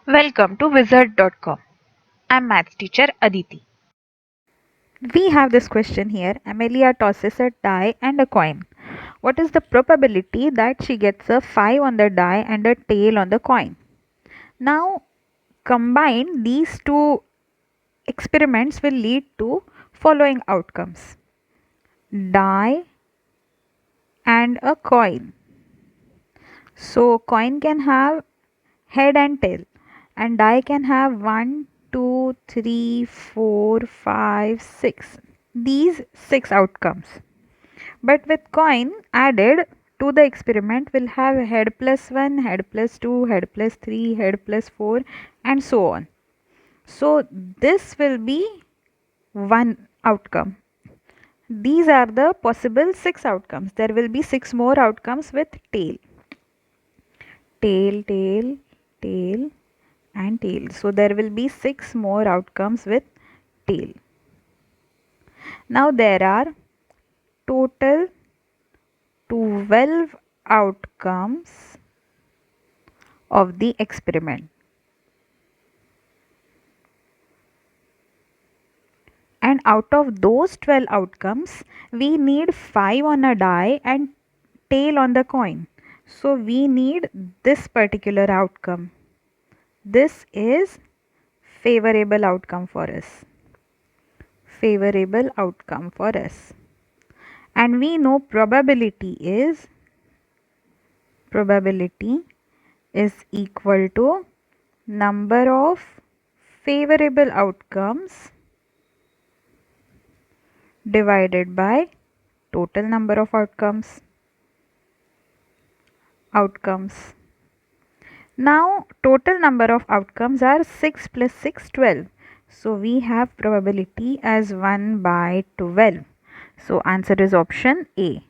Welcome to Wizard.com. I'm maths teacher Aditi. We have this question here. Amelia tosses a die and a coin. What is the probability that she gets a 5 on the die and a tail on the coin? Now, combine these two experiments will lead to following outcomes. Die and a coin. So, coin can have head and tail, and die can have 1, 2, 3, 4, 5, 6. These 6 outcomes. But with coin added to the experiment, we'll have head plus 1, head plus 2, head plus 3, head plus 4, and so on. So this will be one outcome. These are the possible 6 outcomes. There will be 6 more outcomes with tail. Tail, tail, tail, and tail. So there will be 6 more outcomes with tail. Now there are total 12 outcomes of the experiment, and out of those 12 outcomes we need 5 on a die and tail on the coin. So we need this particular outcome. This is favorable outcome for us. Favorable outcome for us. And we know probability is equal to number of favorable outcomes divided by total number of outcomes. Now total number of outcomes are 6 plus 6, 12. So we have probability as 1 by 12. So answer is option A.